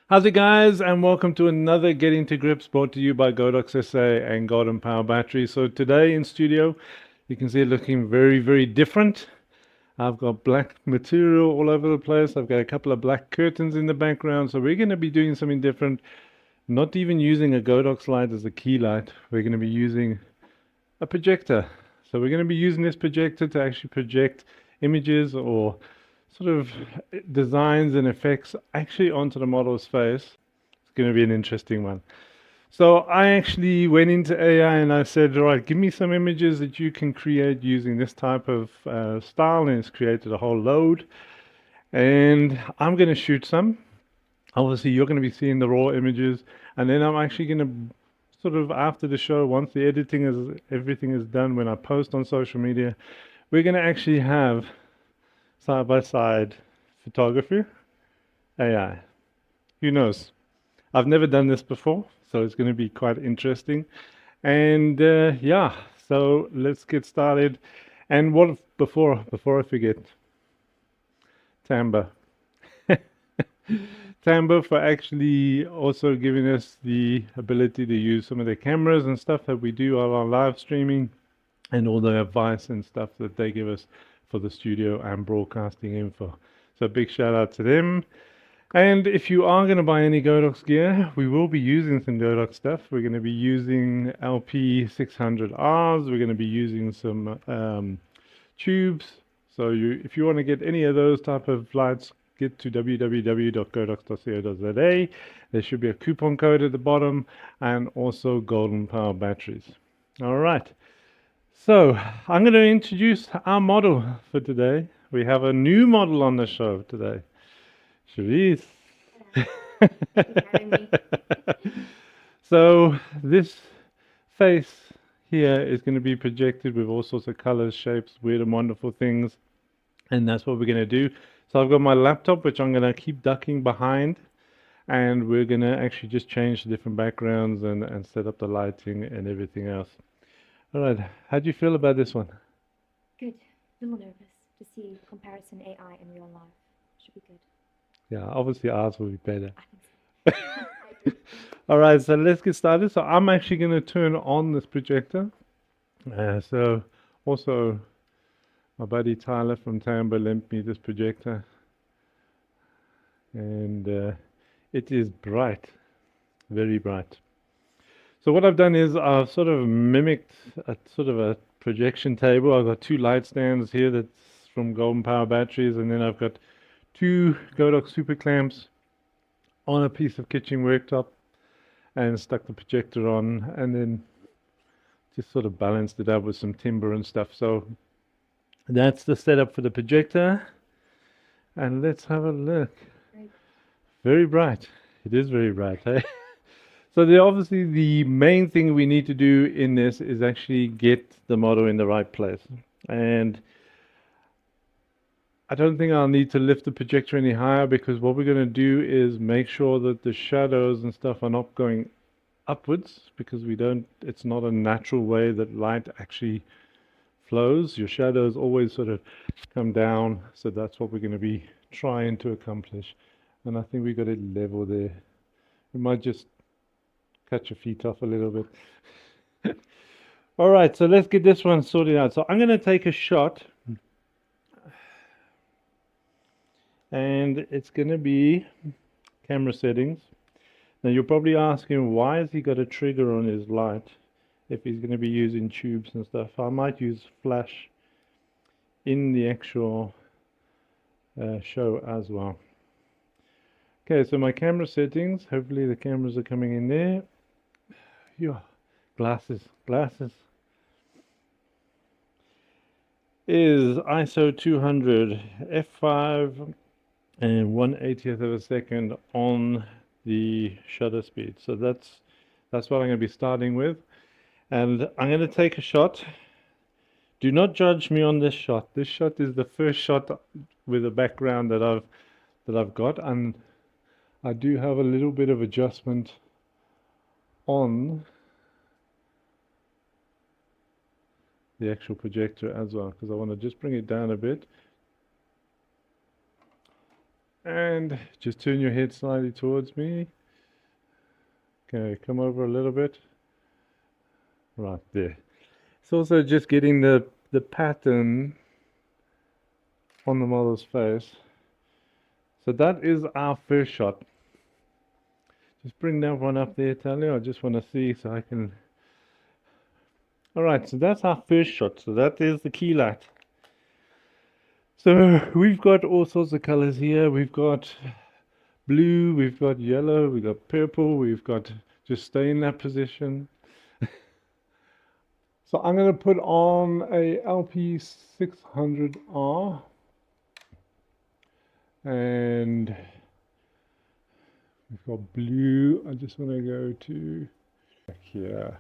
How's it, guys? And welcome to another Getting to Grips brought to you by Godox SA and Golden Power Battery. So today in studio, you can see it looking very, very different. I've got black material all over the place. I've got a couple of black curtains in the background. So we're going to be doing something different. Not even using a Godox light as a key light. We're going to be using a projector. So we're going to be using this projector to actually project images or sort of designs and effects actually onto the model's face. It's going to be an interesting one. So I actually went into AI and I said, all right, give me some images that you can create using this type of style, and it's created a whole load. And I'm going to shoot some. Obviously, you're going to be seeing the raw images, and then I'm actually going to sort of after the show, once the editing is everything is done, when I post on social media, we're going to actually have side by side photography, AI. Who knows? I've never done this before, so it's going to be quite interesting. And yeah, so let's get started. And what before I forget, Tamba. Tamba for actually also giving us the ability to use some of the cameras and stuff that we do on our live streaming, and all the advice and stuff that they give us for the studio and broadcasting info. So big shout out to them. And if you are going to buy any Godox gear, we will be using some Godox stuff. We're going to be using LP600Rs. We're going to be using some tubes. So if you want to get any of those type of lights, get to www.godox.co.za. There should be a coupon code at the bottom, and also Golden Power batteries. All right. So I'm going to introduce our model for today. We have a new model on the show today. Cherise. So this face here is going to be projected with all sorts of colors, shapes, weird and wonderful things. And that's what we're going to do. So I've got my laptop, which I'm going to keep ducking behind. And we're going to actually just change the different backgrounds and set up the lighting and everything else. All right. How do you feel about this one? Good. A little nervous to see comparison AI in real life. Should be good. Yeah, obviously ours will be better. I think so. All right, so let's get started. So I'm actually going to turn on this projector. So also my buddy Tyler from Tamba lent me this projector, and it is bright, very bright. So what I've done is I've sort of mimicked a sort of a projection table. I've got two light stands here that's from Golden Power batteries, and then I've got two Godox super clamps on a piece of kitchen worktop, and stuck the projector on, and then just sort of balanced it up with some timber and stuff. So that's the setup for the projector. And let's have a look. Great. Very bright. It is very bright, eh? So obviously the main thing we need to do in this is actually get the model in the right place. And I don't think I'll need to lift the projector any higher, because what we're going to do is make sure that the shadows and stuff are not going upwards, because it's not a natural way that light actually flows. Your shadows always sort of come down. So that's what we're going to be trying to accomplish. And I think we got it level there. We might just cut your feet off a little bit. All right, so let's get this one sorted out. So I'm going to take a shot, and it's going to be camera settings. Now you're probably asking, why has he got a trigger on his light if he's going to be using tubes and stuff? I might use flash in the actual show as well. Okay, so my camera settings, hopefully the cameras are coming in there. Yeah, glasses. Is ISO 200, f5, and 1/80th of a second on the shutter speed. So that's what I'm going to be starting with. And I'm going to take a shot. Do not judge me on this shot. This shot is the first shot with a background that I've got, and I do have a little bit of adjustment on the actual projector as well, because I want to just bring it down a bit. And just turn your head slightly towards me. Okay, come over a little bit. Right there. It's also just getting the pattern on the model's face. So that is our first shot. Just bring that one up there, Talia. I just want to see so I can. All right, so that's our first shot. So that is the key light. So we've got all sorts of colors here. We've got blue, we've got yellow, we've got purple, we've got just stay in that position. So I'm going to put on a LP600R and we've got blue. I just want to go to back here.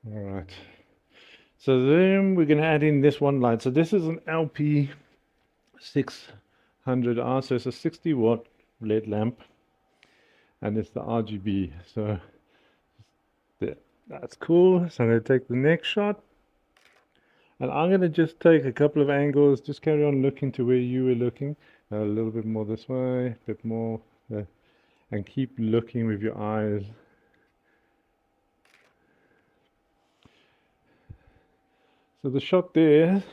All right. So then we're going to add in this one light. So this is an LP600R. So it's a 60-watt LED lamp. And it's the RGB. So that's cool. So I'm going to take the next shot. And I'm going to just take a couple of angles. Just carry on looking to where you were looking. A little bit more this way, a bit more there. And keep looking with your eyes. So the shot there.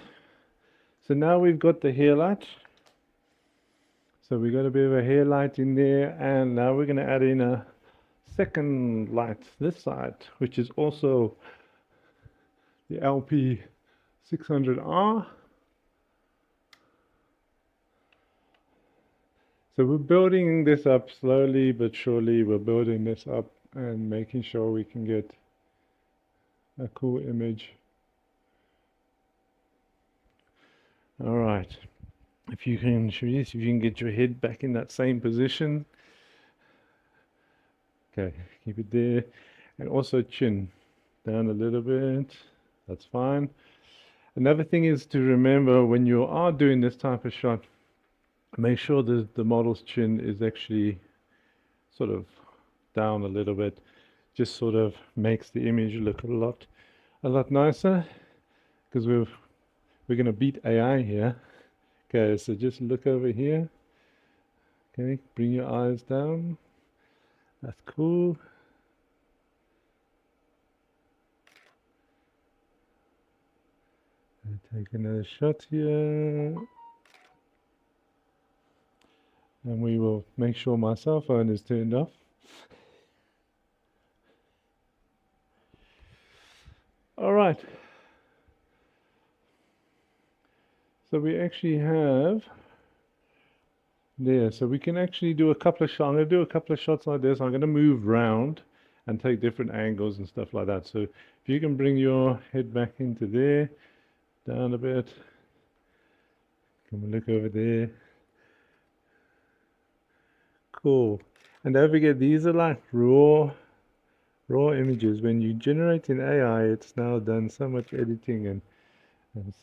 So now we've got the hair light. So we got a bit of a hair light in there. And now we're going to add in a second light this side, which is also the LP600R. So we're building this up slowly but surely. We're building this up and making sure we can get a cool image. All right. If you can, if you can get your head back in that same position. Okay, keep it there. And also chin down a little bit. That's fine. Another thing is to remember when you are doing this type of shot, make sure that the model's chin is actually sort of down a little bit. Just sort of makes the image look a lot nicer, because we're going to beat AI here. Okay, so just look over here. Okay, bring your eyes down. That's cool. And take another shot here. And we will make sure my cell phone is turned off. All right. So we actually have there. So we can actually do a couple of shots. I'm going to do a couple of shots like this. I'm going to move round and take different angles and stuff like that. So if you can bring your head back into there, down a bit. Come and look over there. Cool. And don't forget, these are like raw images. When you generate in AI, it's now done so much editing and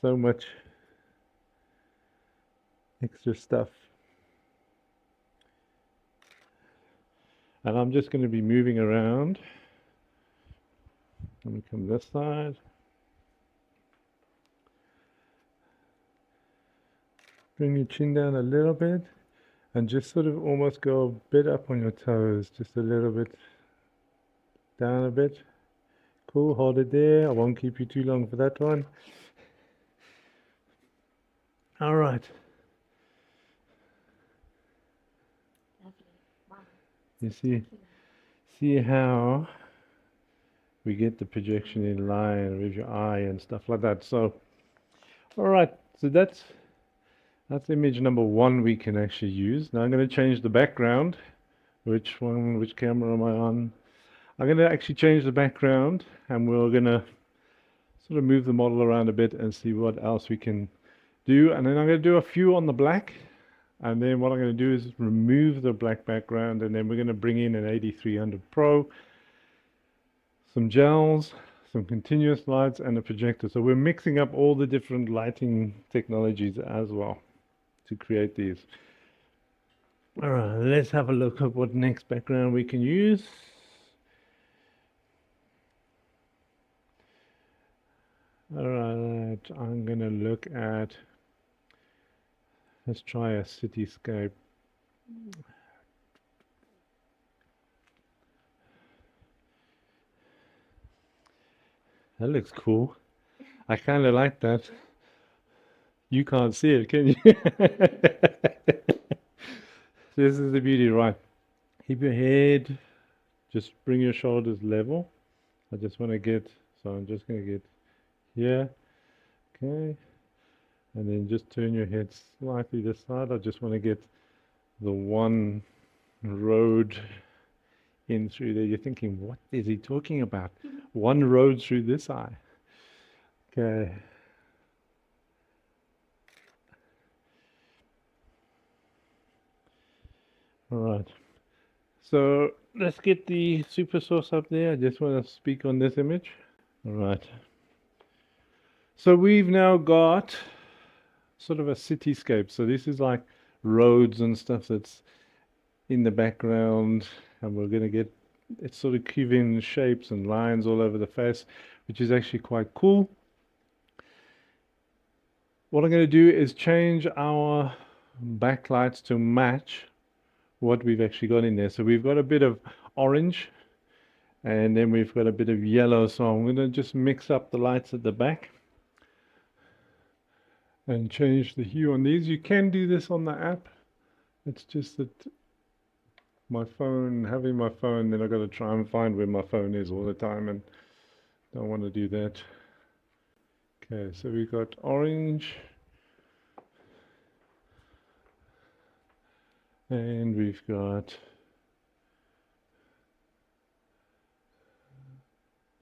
so much extra stuff. And I'm just going to be moving around. Let me come this side. Bring your chin down a little bit and just sort of almost go a bit up on your toes, just a little bit down a bit. Cool, hold it there. I won't keep you too long for that one. All right. Lovely. Wow. You see how we get the projection in line with your eye and stuff like that. So, all right. So that's image number one we can actually use. Now I'm going to change the background. Which camera am I on? I'm going to actually change the background, and we're going to sort of move the model around a bit and see what else we can do. And then I'm going to do a few on the black. And then what I'm going to do is remove the black background, and then we're going to bring in an 8300 Pro, some gels, some continuous lights, and a projector. So we're mixing up all the different lighting technologies as well to create these. All right, let's have a look at what next background we can use. All right, right, I'm gonna look at, let's try a cityscape. That looks cool. I kind of like that. You can't see it, can you? This is the beauty, right? Keep your head, just bring your shoulders level. I just want to get, so I'm just going to get here, okay? And then just turn your head slightly this side. I just want to get the one road in through there. You're thinking, what is he talking about? One road through this eye. Okay. All right. So let's get the super source up there. I just want to speak on this image. All right. So we've now got sort of a cityscape. So this is like roads and stuff that's in the background, and we're going to get it's sort of curving shapes and lines all over the face, which is actually quite cool. What I'm going to do is change our backlights to match what we've actually got in there. So we've got a bit of orange, and then we've got a bit of yellow. So I'm going to just mix up the lights at the back and change the hue on these. You can do this on the app. It's just that my phone, having my phone, then I've got to try and find where my phone is all the time, and don't want to do that. Okay, so we've got orange, and we've got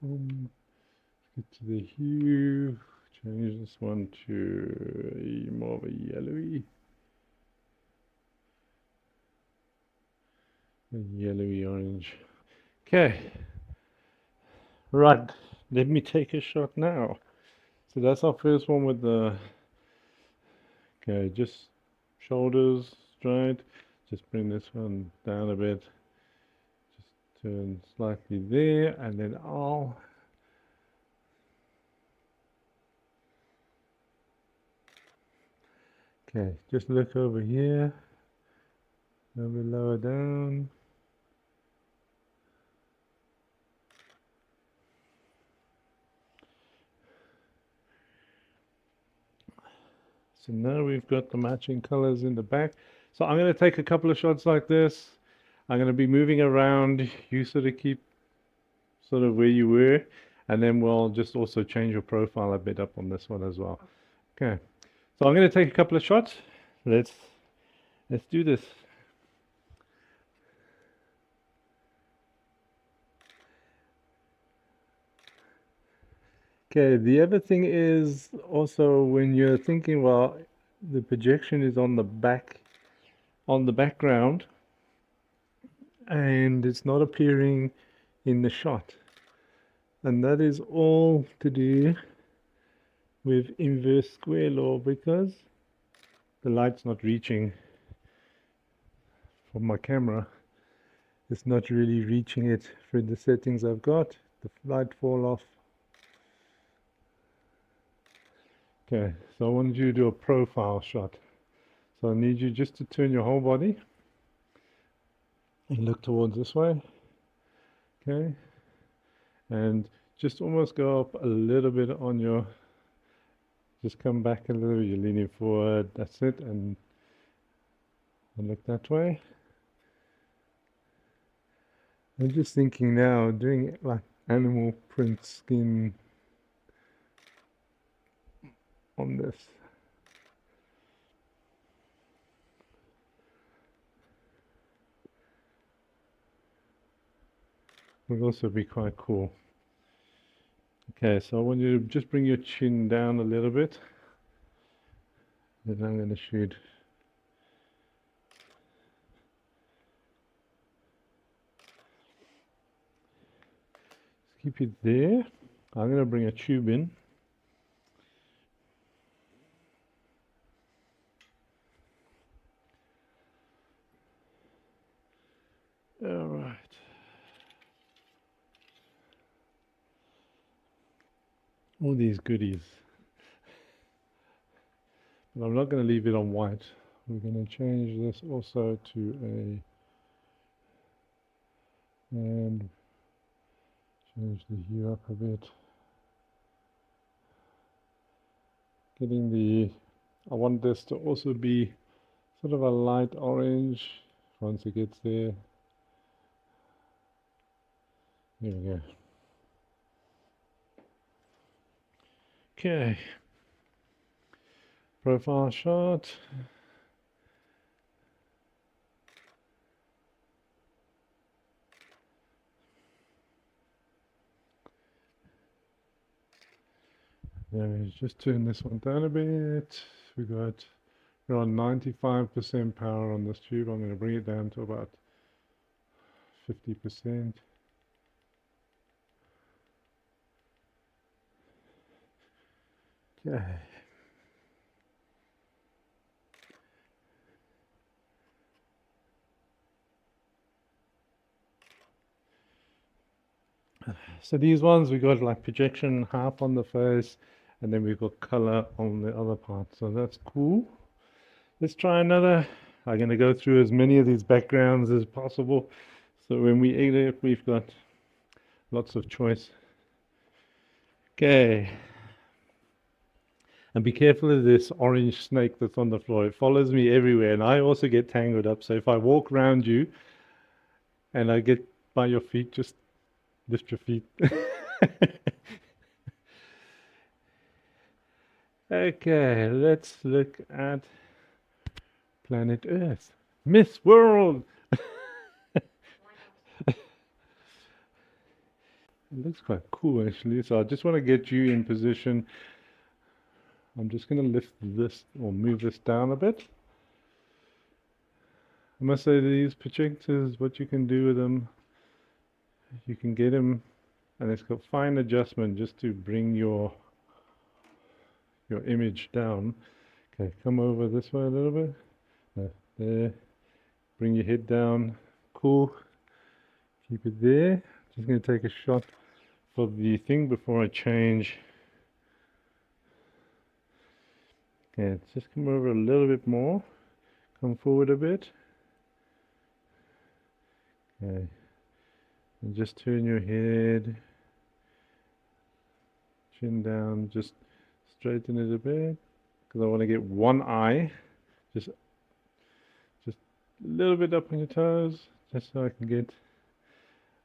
get to the hue, change this one to more of a yellowy orange. Okay, right, let me take a shot now. So that's our first one with the, okay, just shoulders straight. Just bring this one down a bit. Just turn slightly there, and then I'll okay, just look over here, a little bit lower down. So now we've got the matching colors in the back. So I'm going to take a couple of shots like this. I'm going to be moving around. You sort of keep sort of where you were, and then we'll just also change your profile a bit up on this one as well. Okay. So I'm going to take a couple of shots. Let's do this. Okay, the other thing is also when you're thinking, well, the projection is on the background, and it's not appearing in the shot. And that is all to do with inverse square law, because the light's not reaching from my camera. It's not really reaching it through the settings I've got. The light fall off. Okay, so I want you to do a profile shot. So I need you just to turn your whole body and look towards this way. Okay, and just almost go up a little bit on your, just come back a little, you're leaning forward, that's it, and look that way. I'm just thinking now, doing like animal print skin on this. Would also be quite cool. Okay, so I want you to just bring your chin down a little bit. Then I'm going to shoot. Just keep it there. I'm going to bring a tube in. All right. All these goodies. But I'm not going to leave it on white. We're going to change this also to a, and change the hue up a bit. I want this to also be sort of a light orange once it gets there. There we go. Okay. Profile shot. Now just turn this one down a bit. We're on 95% power on this tube. I'm going to bring it down to about 50%. Okay. So these ones we got like projection half on the face, and then we've got color on the other part. So that's cool. Let's try another. I'm going to go through as many of these backgrounds as possible. So when we edit, we've got lots of choice. Okay. And be careful of this orange snake that's on the floor. It follows me everywhere, and I also get tangled up. So if I walk around you and I get by your feet, just lift your feet. Okay, let's look at planet Earth. Miss World! It looks quite cool actually. So I just want to get you in position. I'm just going to lift this or move this down a bit. I must say these projectors, what you can do with them, you can get them, and it's got fine adjustment just to bring your image down. Okay, come over this way a little bit. There. Bring your head down. Cool. Keep it there. Just going to take a shot for the thing before I change. Okay, just come over a little bit more. Come forward a bit. Okay. And just turn your head. Chin down. Just straighten it a bit. Because I want to get one eye. Just a little bit up on your toes. Just so I can get...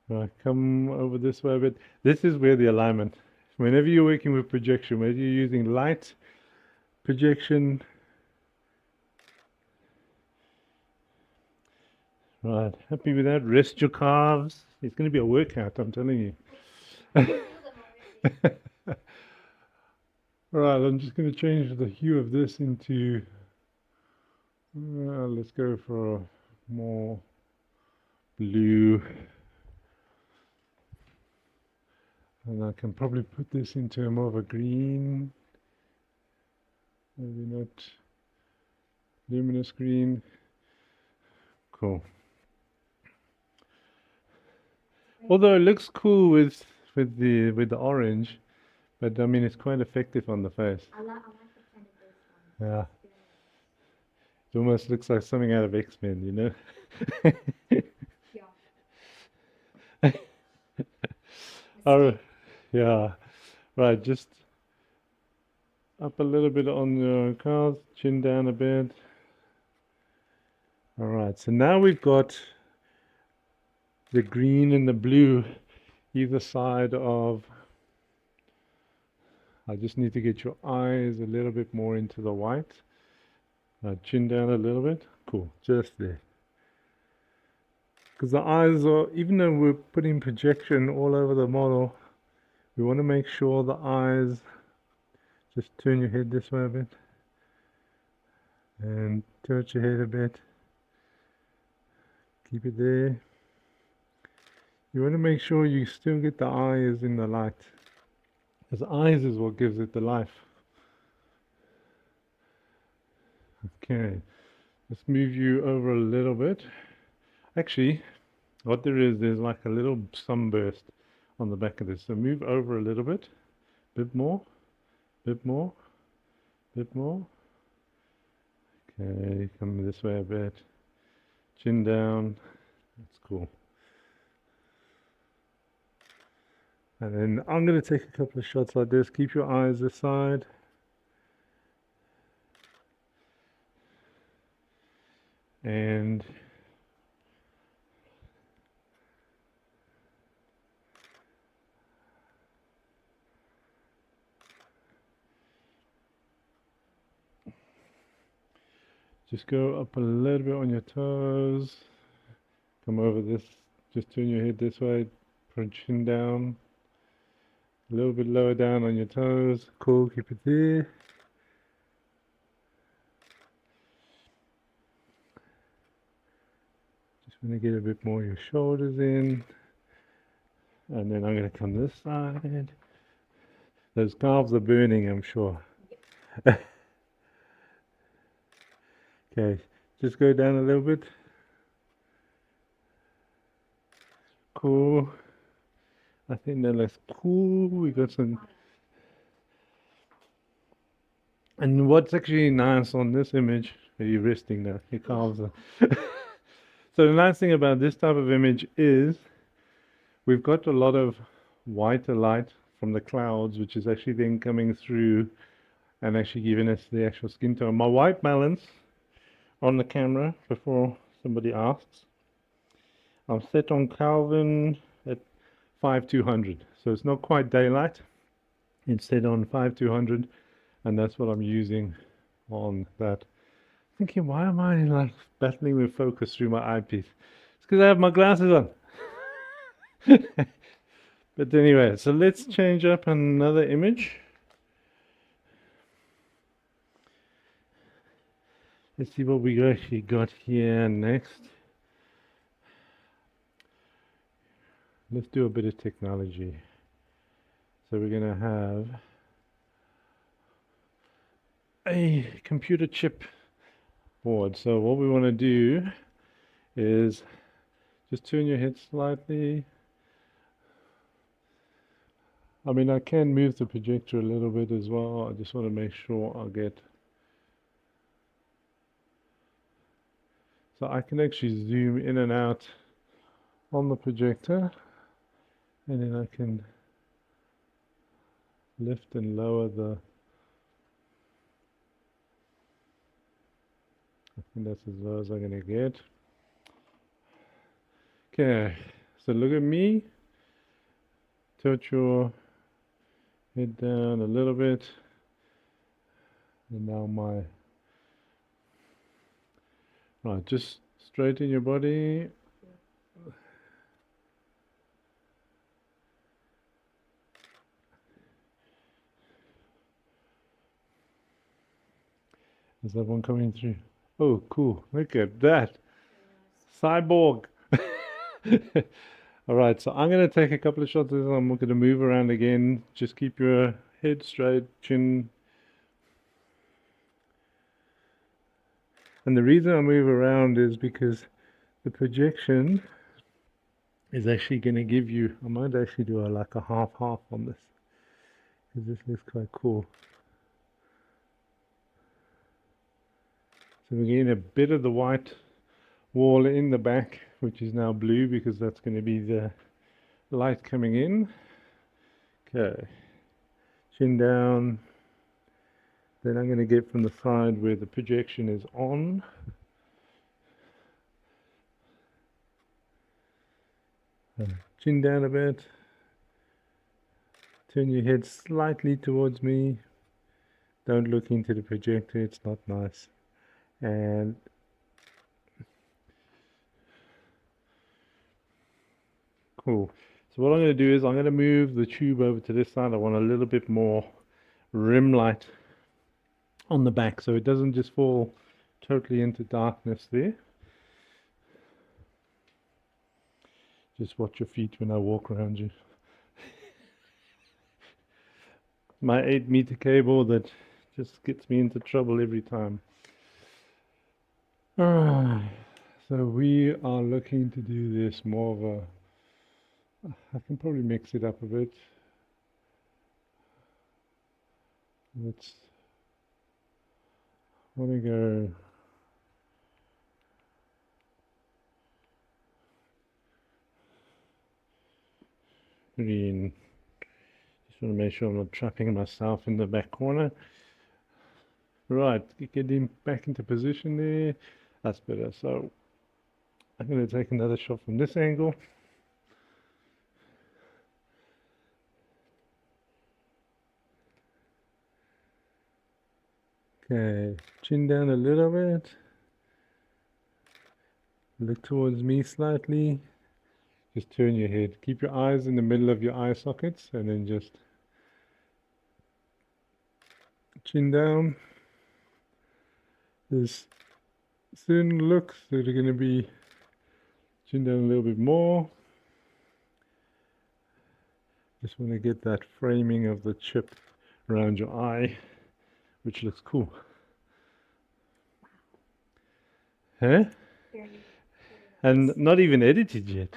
Right, come over this way a bit. This is where the alignment. Whenever you're working with projection, whether you're using light, projection. Right, happy with that? Rest your calves. It's going to be a workout, I'm telling you. Right, I'm just going to change the hue of this into, let's go for more blue. And I can probably put this into more of a green. Maybe not luminous green. Cool. Although it looks cool with the orange, but I mean it's quite effective on the face. I like the kind of this one. Yeah. It almost looks like something out of X-Men, you know? Yeah. Oh, yeah. Right, just up a little bit on your calves, chin down a bit. All right, so now we've got the green and the blue either side of... I just need to get your eyes a little bit more into the white. Chin down a little bit. Cool, just there. Because the eyes are, even though we're putting projection all over the model, we want to make sure the eyes, just turn your head this way a bit. And tilt your head a bit. Keep it there. You want to make sure you still get the eyes in the light. Because the eyes is what gives it the life. Okay, let's move you over a little bit. Actually, what there's like a little sunburst on the back of this. So move over a little bit more, bit more, bit more. Okay, come this way a bit. Chin down. That's cool. And then I'm going to take a couple of shots like this. Keep your eyes this side. And just go up a little bit on your toes. Come over this. Just turn your head this way. Put chin down. A little bit lower down on your toes. Cool, keep it there. Just want to get a bit more of your shoulders in. And then I'm going to come this side. Those calves are burning, I'm sure. Okay, just go down a little bit. Cool. I think that looks cool. We got some. And what's actually nice on this image, are you resting now? Your calves are. So the nice thing about this type of image is we've got a lot of whiter light from the clouds, which is actually then coming through and actually giving us the actual skin tone. My white balance on the camera, before somebody asks, I'm set on Kelvin at 5200, so it's not quite daylight. It's set on 5200, and that's what I'm using on that. Thinking, why am I like battling with focus through my eyepiece? It's because I have my glasses on. But anyway, so let's change up another image. Let's see what we actually got here next. Let's do a bit of technology. So we're going to have a computer chip board. So what we want to do is just turn your head slightly. I mean, I can move the projector a little bit as well. I just want to make sure I get... So I can actually zoom in and out on the projector, and then I can lift and lower the... I think that's as low as I'm going to get. Okay, so look at me. Tilt your head down a little bit. And now my... Right, just straighten your body. Is that one coming through? Oh, cool. Look at that. Cyborg. All right, so I'm going to take a couple of shots of this. I'm going to move around again. Just keep your head straight, chin. And the reason I move around is because the projection is actually going to give you, I might actually do like a half-half on this, because this looks quite cool. So we're getting a bit of the white wall in the back, which is now blue because that's going to be the light coming in. Okay, chin down. Then I'm going to get from the side where the projection is on. Chin down a bit. Turn your head slightly towards me. Don't look into the projector, it's not nice. And cool. So what I'm going to do is I'm going to move the tube over to this side. I want a little bit more rim light on the back so it doesn't just fall totally into darkness there. Just watch your feet when I walk around you. My 8-meter cable that just gets me into trouble every time. Alright, so we are looking to do this more of a... I can probably mix it up a bit. Let's... I want to go green. Just want to make sure I'm not trapping myself in the back corner. Right, get him back into position there. That's better. So I'm going to take another shot from this angle. Okay, chin down a little bit. Look towards me slightly. Just turn your head. Keep your eyes in the middle of your eye sockets and then just chin down. There's certain looks that are going to be chin down a little bit more. Just want to get that framing of the chip around your eye, which looks cool. Huh? Very, very And nice. not even edited yet.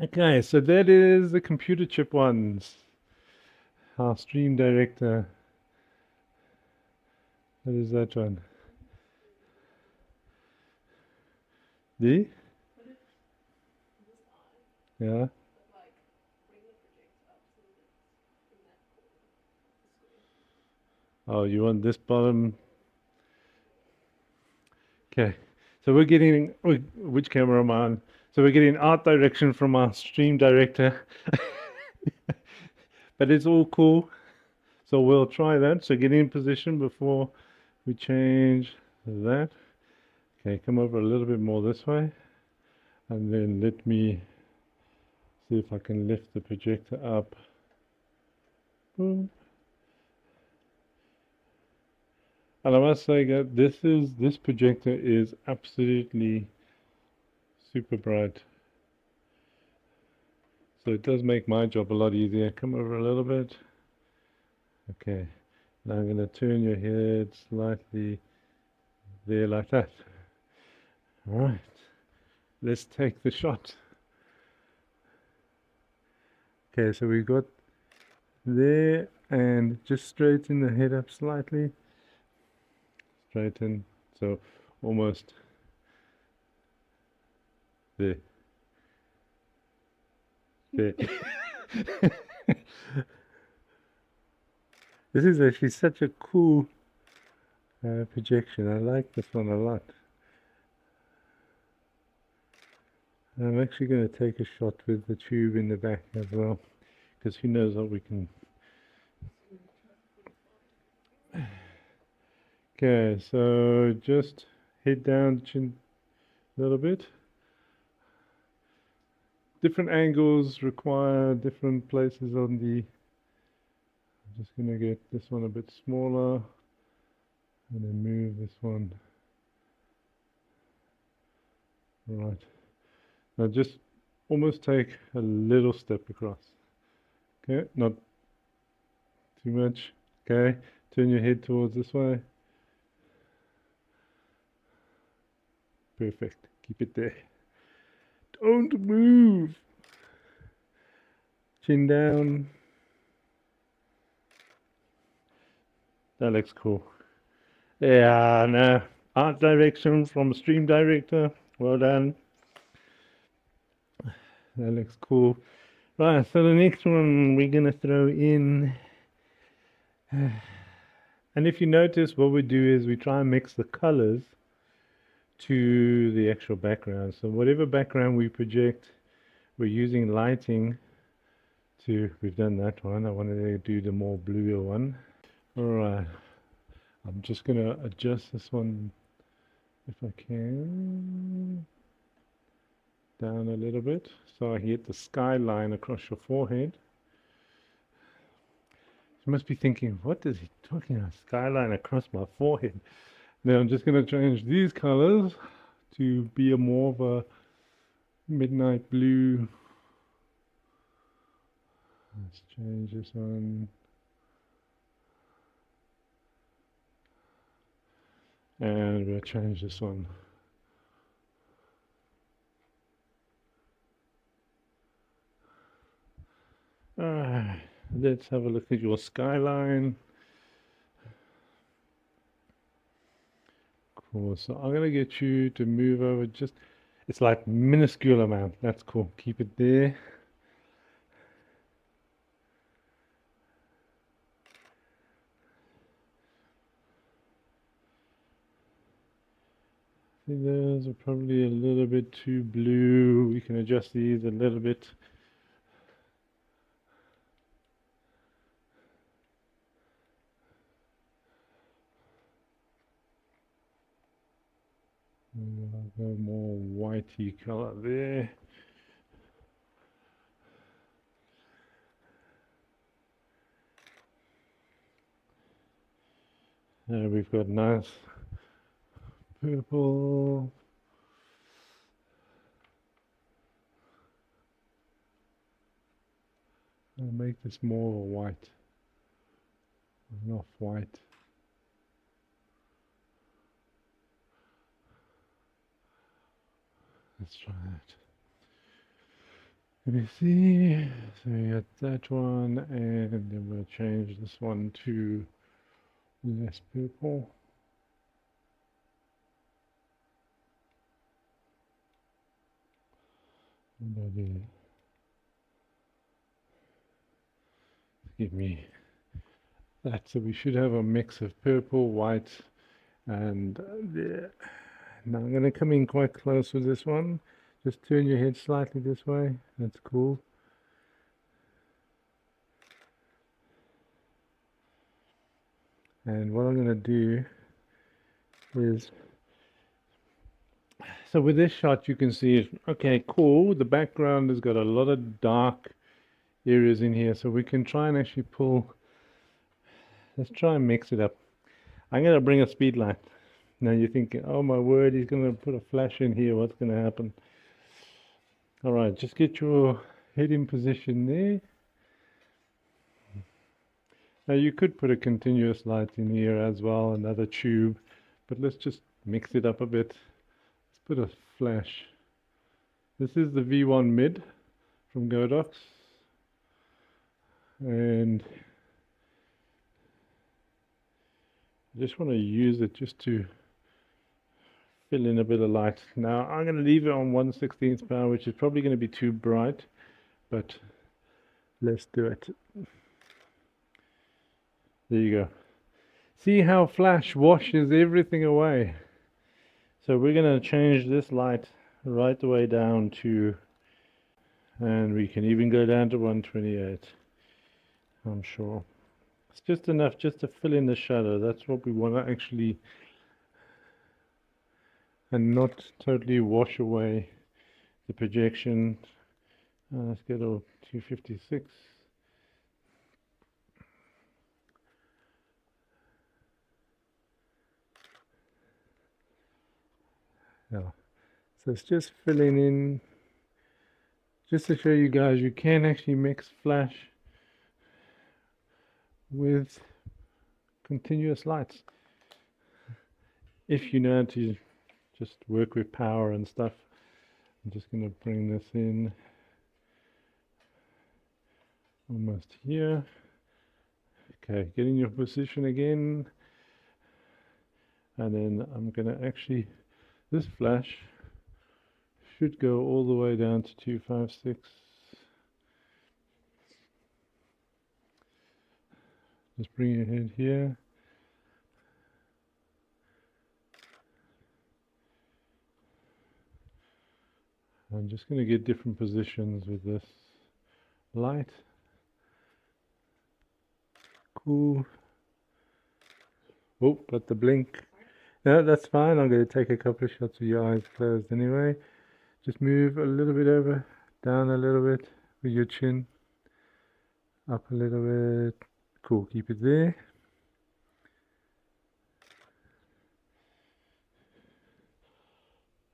Okay, so that is the computer chip ones. Our stream director. What is that one? The? Yeah. Oh, you want this bottom? Okay. So we're getting, which camera am I on? So we're getting art direction from our stream director. But it's all cool. So we'll try that. So get in position before we change that. Okay, come over a little bit more this way. And then let me see if I can lift the projector up. Boom. And I must say that this projector is absolutely super bright. So it does make my job a lot easier. Come over a little bit. Okay. Now I'm going to turn your head slightly there like that. All right. Let's take the shot. Okay, so we got there and just straighten the head up slightly. Straighten. So almost there. There. This is actually such a cool projection. I like this one a lot. I'm actually going to take a shot with the tube in the back as well, because who knows what we can. Okay, so just head down chin a little bit. Different angles require different places on the. I'm just going to get this one a bit smaller and then move this one. Right. Now just almost take a little step across. Okay, not too much. Okay, turn your head towards this way. Perfect. Keep it there. Don't move. Chin down. That looks cool. Yeah, no. Art direction from Stream Director. Well done. That looks cool. Right, so the next one we're going to throw in. And if you notice, what we do is we try and mix the colors to the actual background. So whatever background we project, we're using lighting to, we've done that one. I wanted to do the more bluer one. All right. I'm just going to adjust this one if I can. Down a little bit so I get the skyline across your forehead. You must be thinking, what is he talking about? Skyline across my forehead. Now I'm just going to change these colors to be a more of a midnight blue. Let's change this one. And we'll change this one. Alright, let's have a look at your skyline. Cool, so I'm going to get you to move over just, it's like minuscule amount. That's cool. Keep it there. See, those are probably a little bit too blue. We can adjust these a little bit. I'll go more whitey color there. We've got nice purple. I'll make this more white, an off-white. Let's try that. Let me see. So we got that one, and then we'll change this one to less purple. Give me that. So we should have a mix of purple, white, and there. Now I'm going to come in quite close with this one. Just turn your head slightly this way. That's cool. And what I'm going to do is, so with this shot you can see, okay, cool, the background has got a lot of dark areas in here, so we can try and actually pull, let's try and mix it up. I'm going to bring a speed light. Now you're thinking, oh my word, he's going to put a flash in here, what's going to happen? Alright, just get your head in position there. Now you could put a continuous light in here as well, another tube, but let's just mix it up a bit. Let's put a flash. This is the V1 mid from Godox, and I just want to use it just to fill in a bit of light. Now I'm going to leave it on 1/16 power, which is probably going to be too bright, but let's do it. There you go. See how flash washes everything away. So we're going to change this light right the way down to, and we can even go down to 128, I'm sure. It's just enough just to fill in the shadow. That's what we want to actually, and not totally wash away the projection. Let's go to 256. Yeah. So it's just filling in, just to show you guys, you can actually mix flash with continuous lights if you know how to just work with power and stuff. I'm just going to bring this in almost here. Okay, get in your position again, and then I'm going to actually, this flash should go all the way down to 256. Just bring your head here. I'm just going to get different positions with this light. Cool. Oh, got the blink. No, that's fine. I'm going to take a couple of shots with your eyes closed anyway. Just move a little bit over, down a little bit with your chin, up a little bit. Cool, keep it there.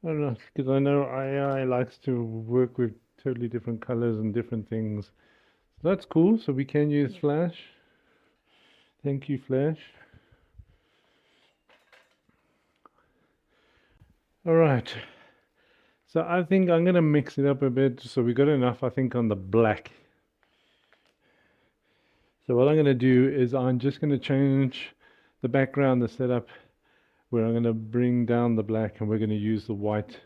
I don't know, because I know AI likes to work with totally different colors and different things. So that's cool. So we can use flash. Thank you, flash. All right. So I think I'm going to mix it up a bit. So we got enough, I think, on the black. So what I'm going to do is I'm just going to change the background, the setup, where I'm going to bring down the black, and we're going to use the white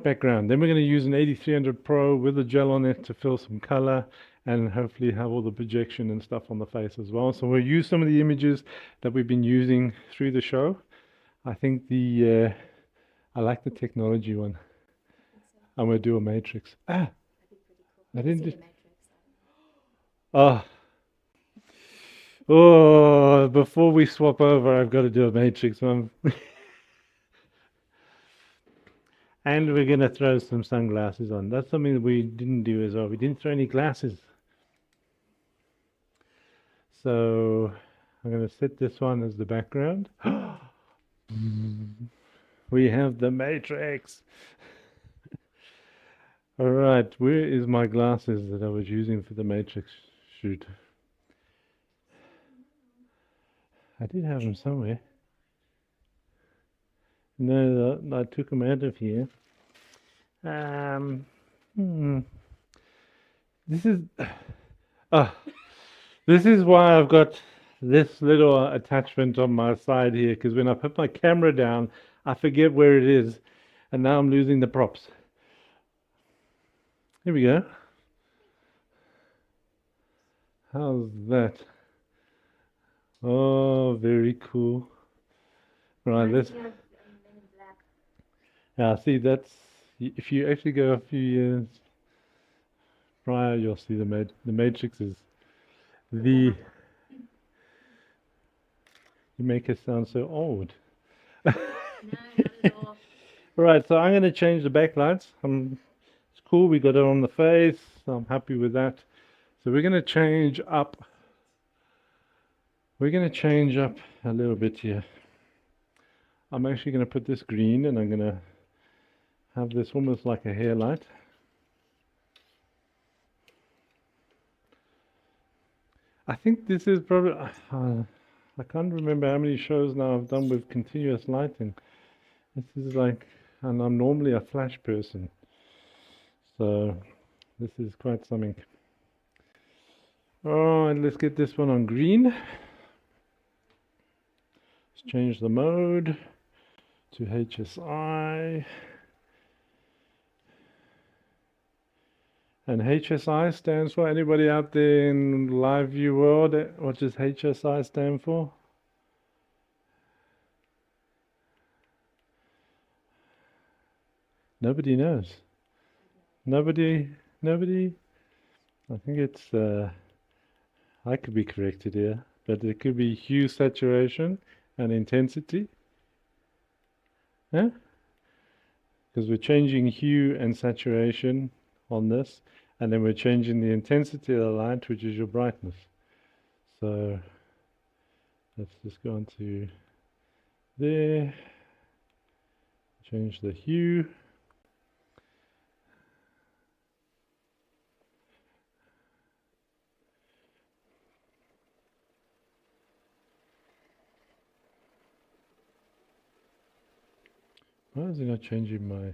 background. Then we're going to use an 8300 Pro with a gel on it to fill some color and hopefully have all the projection and stuff on the face as well. So we'll use some of the images that we've been using through the show. I think I like the technology one. I think so. I'm gonna do a matrix. Ah, That'd be pretty cool. I Never didn't seen do. the Matrix. I don't know. Oh, oh! Before we swap over, I've got to do a matrix one, and we're gonna throw some sunglasses on. That's something that we didn't do as well. We didn't throw any glasses. So I'm gonna set this one as the background. We have the matrix. All right, where is my glasses that I was using for the matrix shoot? I did have them somewhere. No, I took them out of here. Um, hmm, this is ah, this is why I've got this little attachment on my side here, because when I put my camera down, I forget where it is, and now I'm losing the props. Here we go. How's that? Oh, very cool. Right, Reminds let's. me of Men in Black. Yeah, see, that's if you actually go a few years prior, you'll see the Matrix is the. Yeah. You make it sound so old. No, not at all. Right, so I'm going to change the backlights. It's cool, we got it on the face, so I'm happy with that. So we're going to change up. We're going to change up a little bit here. I'm actually going to put this green, and I'm going to have this almost like a hair light. I think this is probably. I can't remember how many shows now I've done with continuous lighting. This is like, and I'm normally a flash person, so this is quite something. Oh, and let's get this one on green. Let's change the mode to HSI. And HSI stands for, anybody out there in live view world, what does HSI stand for? Nobody knows. Nobody, nobody. I think it's, I could be corrected here, but it could be hue, saturation, and intensity. Yeah? Because we're changing hue and saturation on this, and then we're changing the intensity of the light, which is your brightness. So let's just go on to there, change the hue. Why is it not changing my,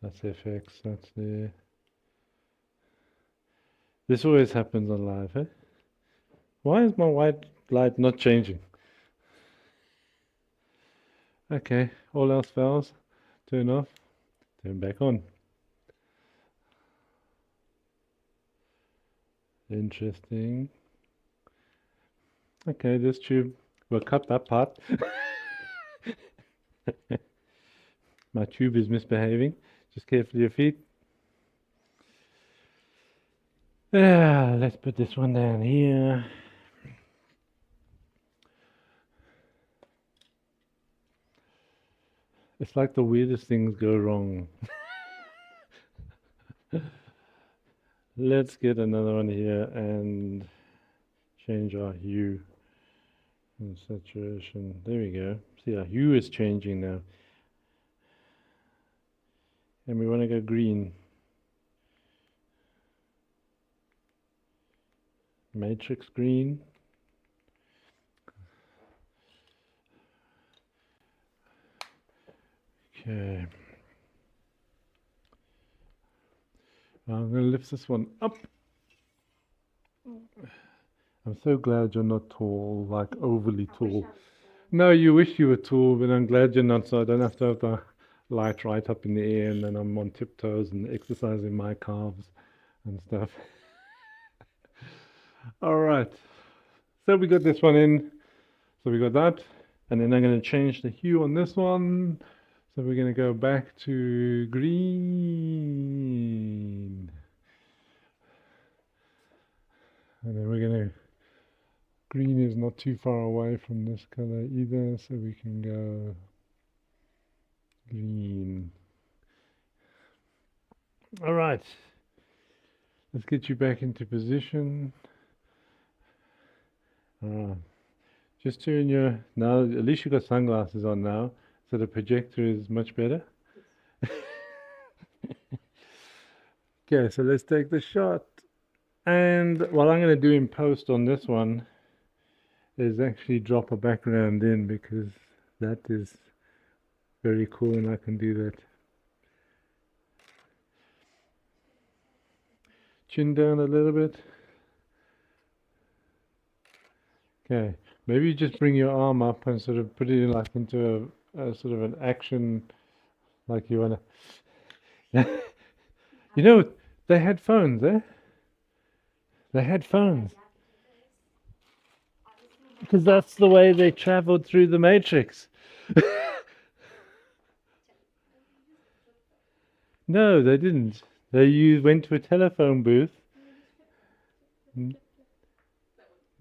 that's FX, that's there. This always happens on live, eh? Why is my white light not changing? Okay, all else fails. Turn off, turn back on. Interesting. Okay, this tube, we'll cut that part. My tube is misbehaving. Just carefully your feet. Yeah, let's put this one down here. It's like the weirdest things go wrong. Let's get another one here and change our hue and saturation. There we go. See, our hue is changing now. And we want to go green. Matrix green. Okay. I'm going to lift this one up. I'm so glad you're not tall, like overly I wish I tall. was tall. No, you wish you were tall, but I'm glad you're not, so I don't have to have the light right up in the air and then I'm on tiptoes and exercising my calves and stuff. All right. So we got this one in. So we got that. And then I'm going to change the hue on this one. So we're going to go back to green. And then we're going to, green is not too far away from this color either, so we can go green. All right, let's get you back into position. Just turn your, now at least you've got sunglasses on now, so the projector is much better. Okay, so let's take the shot. And what I'm going to do in post on this one is actually drop a background in, because that is very cool and I can do that. Chin down a little bit. Okay, maybe you just bring your arm up and sort of put it in like into a sort of an action, like you want to. You know, they had phones, eh? They had phones. Because that's the way they traveled through the Matrix. No, they didn't. They went to a telephone booth.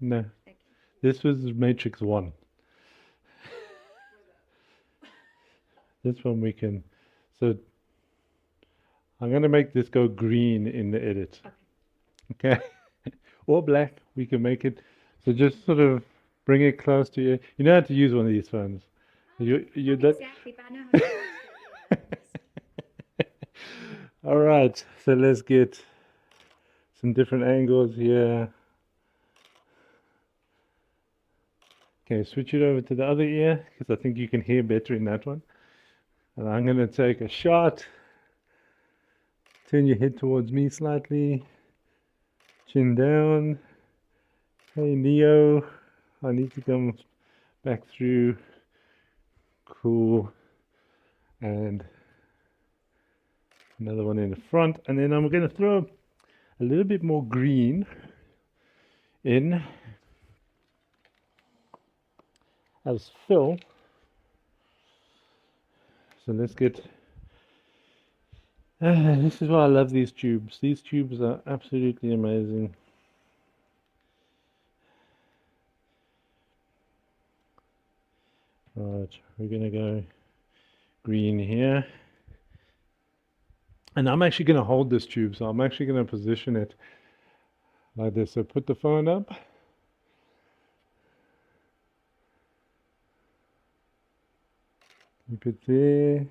No, this was Matrix 1. This one we can. So I'm going to make this go green in the edit. Okay. Or black. We can make it. So just sort of bring it close to you. You know how to use one of these phones. You that. Exactly, but I know how to use it. All right. So let's get some different angles here. Okay, switch it over to the other ear, because I think you can hear better in that one. And I'm going to take a shot. Turn your head towards me slightly. Chin down. Hey Neo, I need to come back through. Cool. And another one in the front. And then I'm going to throw a little bit more green in as fill. So let's get. This is why I love these tubes. These tubes are absolutely amazing. Right, we're going to go green here. And I'm actually going to hold this tube, so I'm actually going to position it like this. So put the phone up. Keep it there.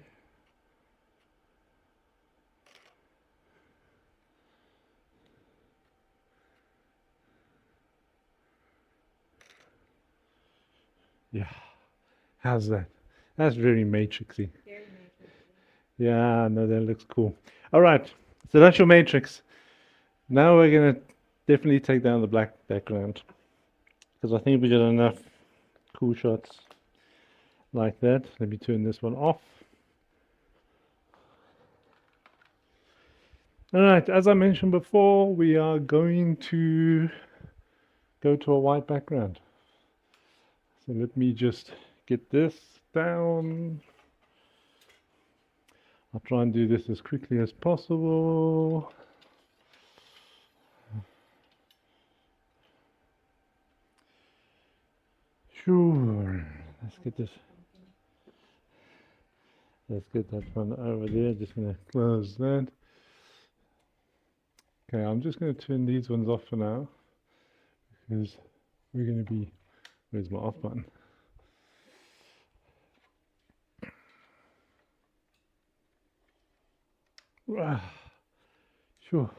Yeah, how's that? That's very matrixy. Very matrixy. Yeah, no, that looks cool. All right, so that's your matrix. Now we're gonna definitely take down the black background, because I think we got enough cool shots like that. Let me turn this one off. All right, as I mentioned before, we are going to go to a white background. So let me just get this down. I'll try and do this as quickly as possible. Sure. Let's get this. Let's get that one over there. Just going to close that. Okay, I'm just going to turn these ones off for now, because we're going to be. Where's my off button? Sure.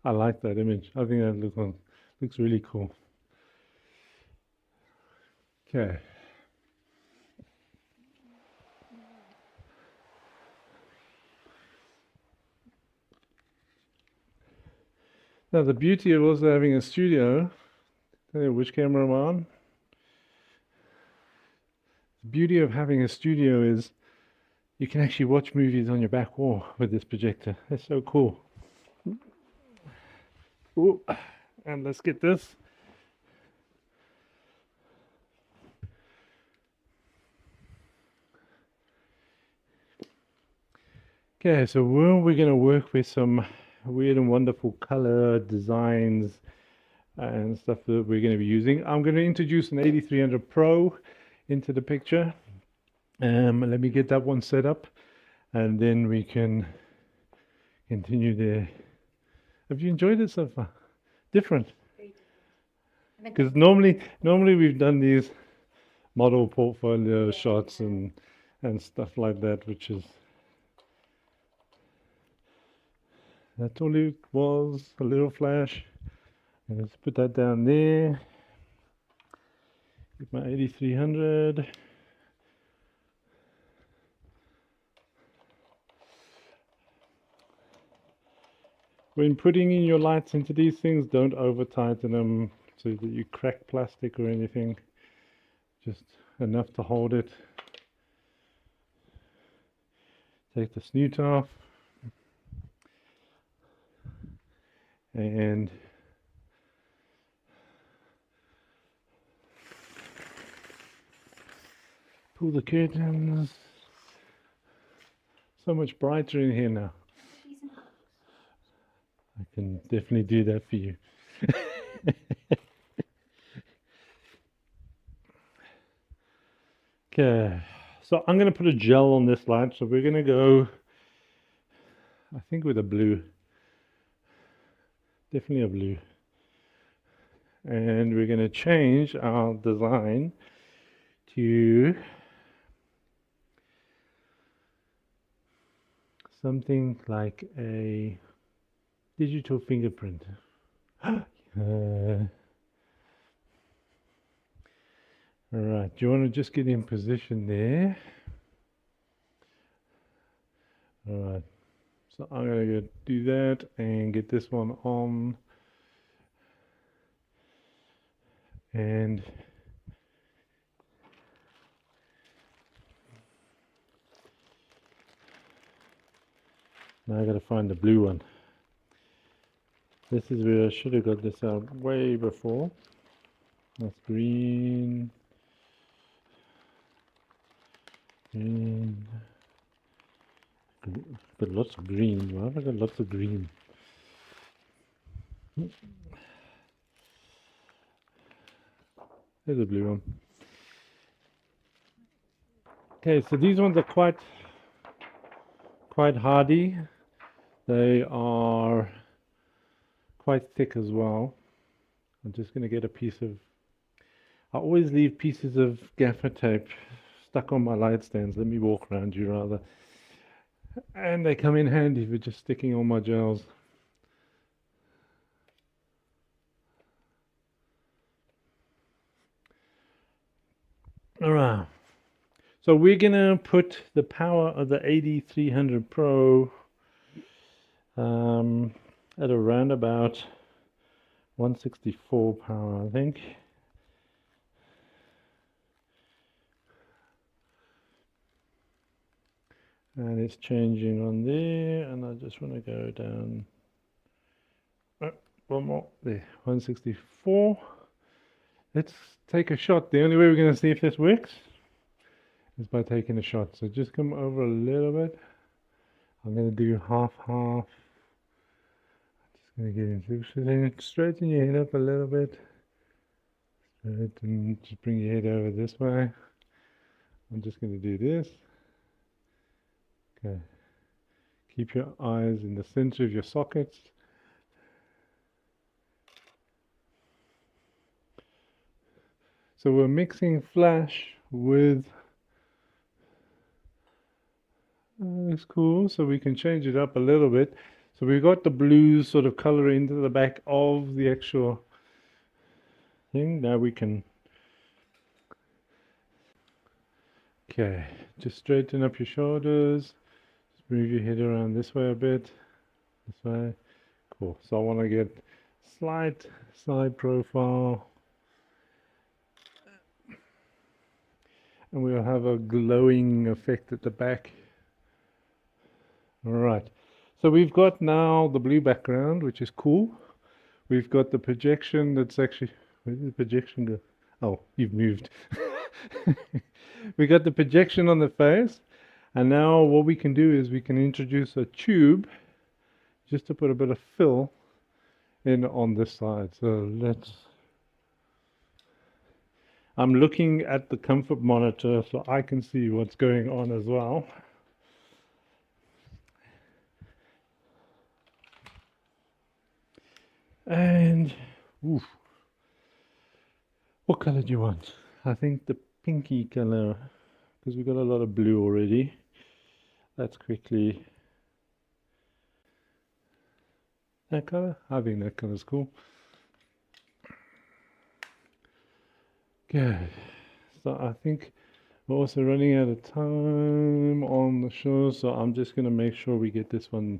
I like that image. I think that looks really cool. Okay. Now the beauty of also having a studio, I don't know which camera am I on? The beauty of having a studio is you can actually watch movies on your back wall with this projector. That's so cool. Ooh, and let's get this. Okay, so we're going to work with some weird and wonderful color designs and stuff that we're going to be using. I'm going to introduce an 8300 Pro into the picture. Let me get that one set up, and then we can continue there. Have you enjoyed it so far? Different, Very different. because normally we've done these model portfolio Yeah, shots and stuff like that, which is that's all it was, a little flash. And let's put that down there. Get my 8300. When putting in your lights into these things, don't over tighten them so that you crack plastic or anything. Just enough to hold it. Take the snoot off. And pull the curtains. So much brighter in here now. I can definitely do that for you. Okay, so I'm going to put a gel on this light. So we're going to go, I think, with a blue. Definitely a blue. And we're going to change our design to something like a digital fingerprint. All right, do you want to just get in position there? All right, so I'm going to go do that and get this one on. And now I got to find the blue one. This is where I should have got this out way before. That's green. Green. Got lots of green. Why have I got lots of green? There's a blue one. Okay, so these ones are quite hardy. They are quite thick as well. I'm just going to get a piece of, I always leave pieces of gaffer tape stuck on my light stands. Let me walk around you rather. And they come in handy for just sticking on my gels. Alright, so we're gonna put the power of the 8300 Pro at around about 164 power, I think. And it's changing on there, and I just want to go down one more there, 164. Let's take a shot. The only way we're going to see if this works is by taking a shot. So just come over a little bit. I'm going to do half. Just going to get into straighten your head up a little bit. And just bring your head over this way. I'm just going to do this. Okay. Keep your eyes in the center of your sockets. So we're mixing flash with, that's cool, so we can change it up a little bit. So we've got the blues sort of color into the back of the actual thing. Now we can, okay, just straighten up your shoulders. Just move your head around this way a bit, this way. Cool, so I want to get slight side profile. And we'll have a glowing effect at the back. All right, so we've got now the blue background, which is cool. We've got the projection that's actually, where did the projection go? Oh, you've moved. We got the projection on the face. And now what we can do is we can introduce a tube just to put a bit of fill in on this side. So I'm looking at the comfort monitor so I can see what's going on as well. And oof, what color do you want? I think the pinky color, because we've got a lot of blue already. Let's quickly, that color? I think that color is cool. Good. So I think we're also running out of time on the show, so I'm just going to make sure we get this one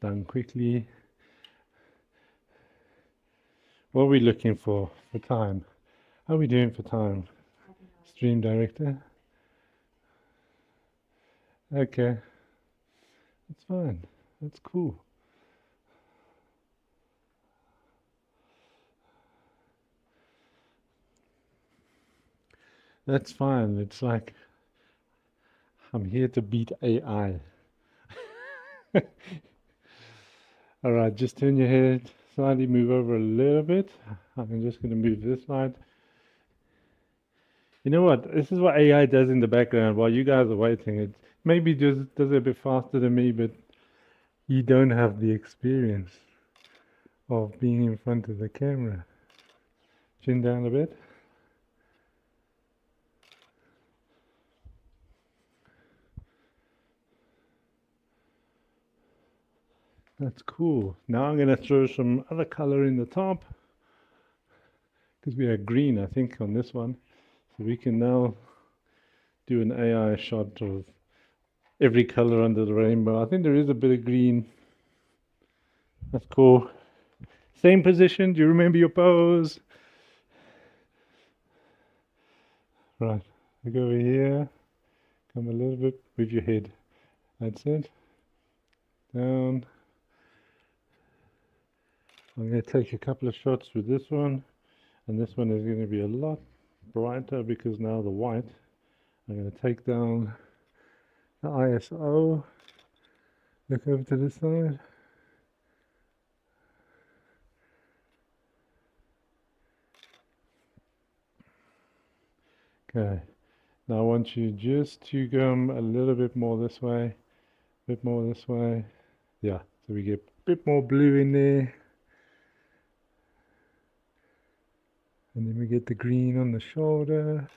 done quickly. What are we looking for time? How are we doing for time? Stream director? Okay. That's fine. That's cool. That's fine. It's like I'm here to beat AI. All right, just turn your head slightly, move over a little bit. I'm just going to move this side. You know what? This is what AI does in the background while you guys are waiting. It maybe does it a bit faster than me, but you don't have the experience of being in front of the camera. Chin down a bit. That's cool. Now I'm going to throw some other color in the top because we had green, I think, on this one. So we can now do an AI shot of every color under the rainbow. I think there is a bit of green. That's cool. Same position. Do you remember your pose? Right. Look over here. Come a little bit with your head. That's it. Down. I'm going to take a couple of shots with this one, and this one is going to be a lot brighter because now the white. I'm going to take down the ISO. Look over to this side. Okay. Now I want you just to come a little bit more this way, a bit more this way. Yeah, so we get a bit more blue in there. And then we get the green on the shoulder.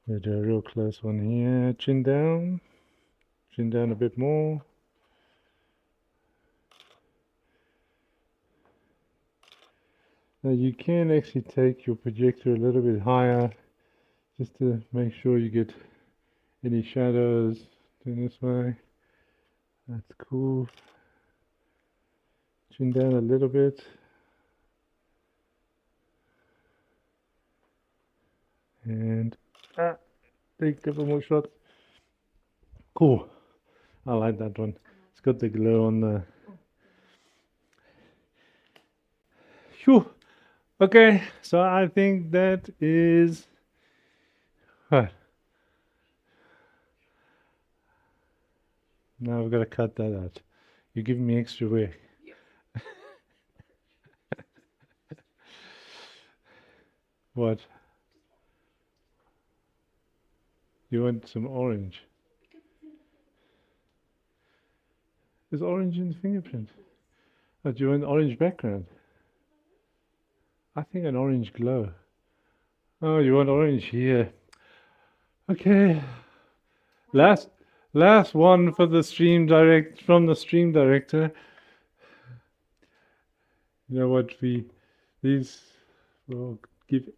We'll do a real close one here. Chin down a bit more. Now you can actually take your projector a little bit higher just to make sure you get any shadows. Turn this way. That's cool. Chin down a little bit. And take a couple more shots. Cool. I like that one. It's got the glow on the. Phew. Okay, so I think that is. Right. Now I've got to cut that out. You're giving me extra work. What? You want some orange? There's orange in the fingerprint. Oh, do you want orange background? I think an orange glow. Oh, you want orange here. Okay. Last one for the from the stream director. You know what, these will give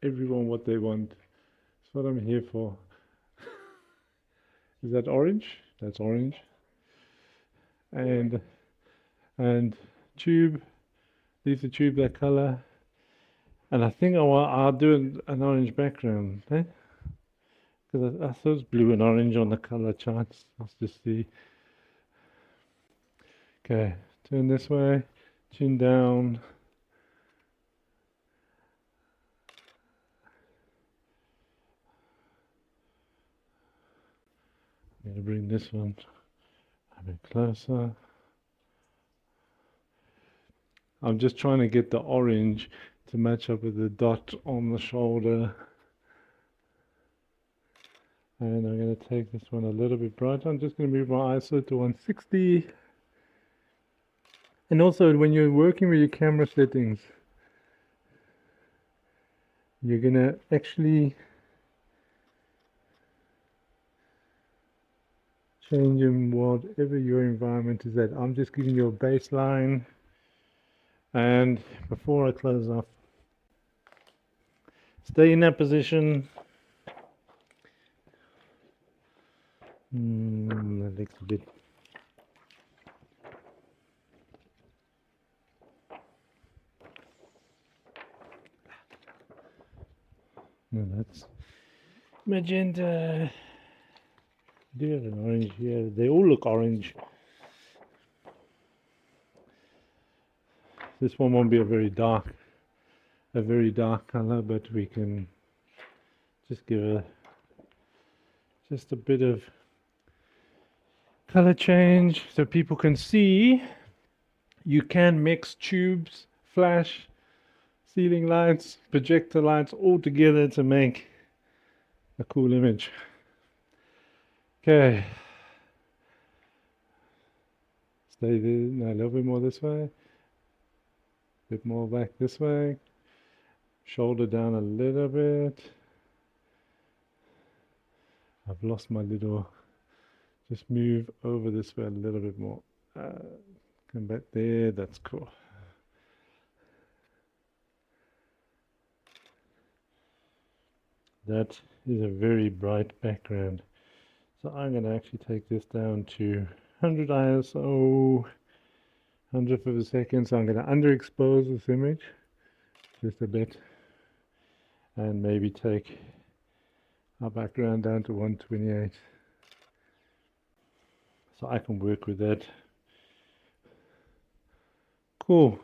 everyone what they want. That's what I'm here for. Is that orange? That's orange. And tube. Leave the tube that color. And I think I'll do an orange background. Eh? Because I thought it was blue and orange on the color charts. Let's just see. Okay, turn this way. Chin down. I'm going to bring this one a bit closer. I'm just trying to get the orange to match up with the dot on the shoulder. And I'm going to take this one a little bit brighter. I'm just going to move my ISO to 160. And also, when you're working with your camera settings, you're going to actually change them whatever your environment is at. I'm just giving you a baseline. And before I close off, stay in that position. That looks a bit. No, that's magenta. Do you have an orange here? They all look orange. This one won't be a very dark color, but we can just give just a bit of color change so people can see. You can mix tubes, flash, ceiling lights, projector lights all together to make a cool image. Okay. Stay there, no, a little bit more this way. Bit more back this way. Shoulder down a little bit. I've lost my little. Just move over this way a little bit more. Come back there. That's cool. That is a very bright background. So I'm going to actually take this down to 100 ISO. 100th of a second, so I'm going to underexpose this image just a bit and maybe take our background down to 128 so I can work with that. Cool.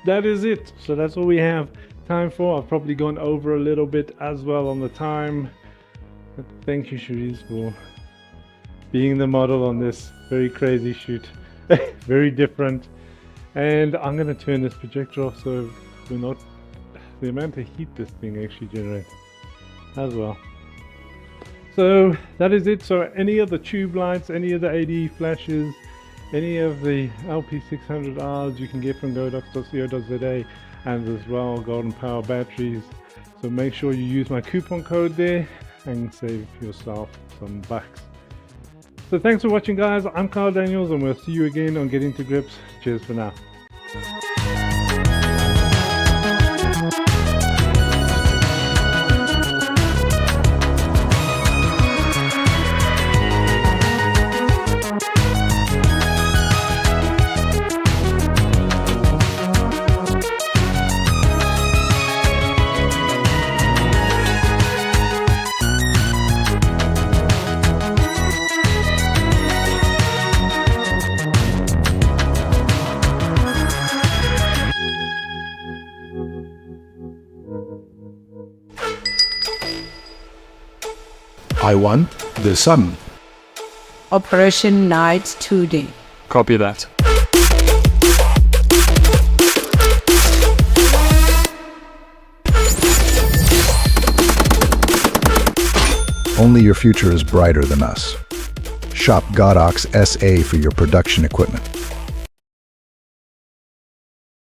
That is it. So that's all we have time for. I've probably gone over a little bit as well on the time. But thank you, Cherise, for being the model on this very crazy shoot. Very different. And I'm going to turn this projector off so we're not the amount of heat this thing actually generates as well. So that is it. So any of the tube lights, any of the AD flashes, any of the LP600Rs you can get from godox.co.za, and as well Golden Power batteries. So make sure you use my coupon code there and save yourself some bucks. So thanks for watching, guys. I'm Carl Daniels, and we'll see you again on Getting to Grips. Cheers for now. I want the sun. Operation Night 2D. Copy that. Only your future is brighter than us. Shop Godox SA for your production equipment.